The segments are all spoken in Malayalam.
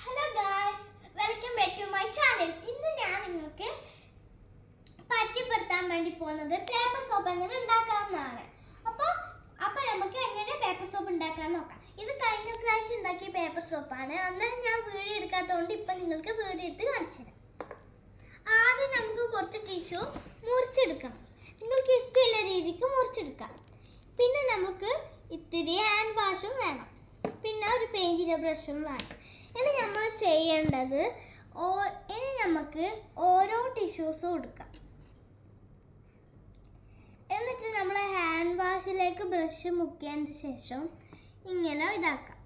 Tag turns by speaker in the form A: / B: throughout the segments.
A: Hello guys, welcome back to my channel. ഇന്ന് ഞാൻ നിങ്ങൾക്ക് പരിചയപ്പെടുത്താൻ വേണ്ടി പോകുന്നത് പേപ്പർ സോപ്പ് എങ്ങനെ ഉണ്ടാക്കാമെന്നാണ്. അപ്പോൾ നമുക്ക് എങ്ങനെ പേപ്പർ സോപ്പ് ഉണ്ടാക്കാൻ നോക്കാം. ഇത് കഴിഞ്ഞ പ്രാവശ്യം ഉണ്ടാക്കിയ പേപ്പർ സോപ്പാണ്. അന്നേരം ഞാൻ വീഡിയോ എടുക്കാത്തതുകൊണ്ട് ഇപ്പം നിങ്ങൾക്ക് വീഡിയോ എടുത്ത് കാണിച്ചു തരാം. ആദ്യം നമുക്ക് കുറച്ച് ടിഷ്യൂ മുറിച്ചെടുക്കണം. നിങ്ങൾക്ക് ഇഷ്ടമുള്ള രീതിക്ക് മുറിച്ചെടുക്കാം. പിന്നെ നമുക്ക് ഇത്തിരി ഹാൻഡ് വാഷും വേണം. പിന്നെ ഒരു പെയിൻറ്റിൻ്റെ ബ്രഷും വേണം. ഇനി നമ്മൾ ചെയ്യേണ്ടത് ഇനി നമുക്ക് ഓരോ ടിഷ്യൂസും എടുക്കാം. എന്നിട്ട് നമ്മൾ ഹാൻഡ് വാഷിലേക്ക് ബ്രഷ് മുക്കിയതിന് ശേഷം ഇങ്ങനെ ഇതാക്കാം.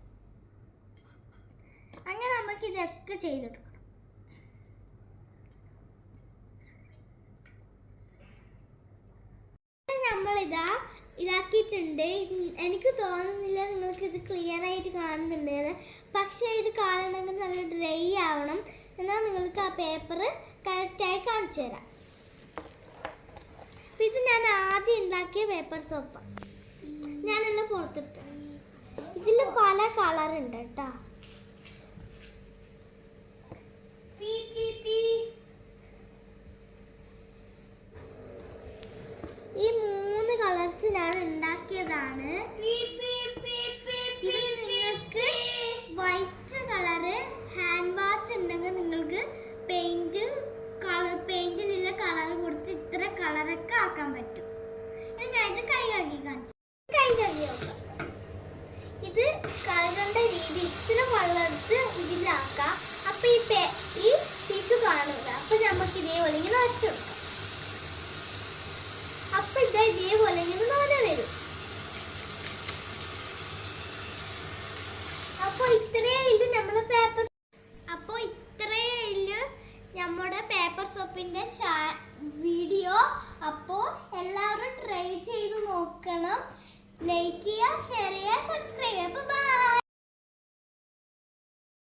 A: അങ്ങനെ നമുക്ക് ഇതൊക്കെ ചെയ്തെടുക്കണം. ഇതാക്കിയിട്ടുണ്ട്. എനിക്ക് തോന്നുന്നില്ല നിങ്ങൾക്ക് ഇത് ക്ലിയർ ആയിട്ട് കാണുന്നുണ്ടെന്ന്. പക്ഷേ ഇത് കാണണമെങ്കിൽ നല്ല ഡ്രൈ ആവണം. എന്നാൽ നിങ്ങൾക്ക് ആ പേപ്പർ കറക്റ്റായി കാണിച്ചു തരാം. അപ്പം ഇത് ഞാൻ ആദ്യം ഉണ്ടാക്കിയ പേപ്പർ സോപ്പാണ്. ഞാനെല്ലാം പുറത്തെടുത്തു. ഇതിൽ പല കളറുണ്ട് കേട്ടോ. ഈ 3 കളേഴ്സ് ഞാൻ ഉണ്ടാക്കിയതാണ്. നിങ്ങൾക്ക് വൈറ്റ് കളറ് ഹാൻഡ് വാഷ് ഉണ്ടെങ്കിൽ നിങ്ങൾക്ക് പെയിന്റിലുള്ള കളർ കൊടുത്ത് ഇത്ര കളറൊക്കെ ആക്കാൻ പറ്റും. ഇനി ഞാൻ ഇത് കൈ കഴുകി കാണിച്ചു. കൈ കഴുകി നോക്കാം. ഇത് കഴുകേണ്ട രീതി ഇത്ര വെള്ളം എടുത്ത് ഇതിലാക്കാം. അപ്പം ഈ ടിഷ്യൂ കാണുക. അപ്പം നമുക്ക് ഇതേപോലെ ഇങ്ങനെ വച്ചു കൊടുക്കാം. അപ്പം ഇതേപോലെ ഇങ്ങനെ നോല വരും. അപ്പോൾ ഇത്രയും നമ്മുടെ പേപ്പർ സോപ്പിന്റെ വീഡിയോ. അപ്പോൾ എല്ലാവരും ട്രൈ ചെയ്ത് നോക്കണം. ലൈക്ക് ചെയ്യുക, ഷെയർ ചെയ്യുക, സബ്സ്ക്രൈബ് ചെയ്യുക. ബൈ.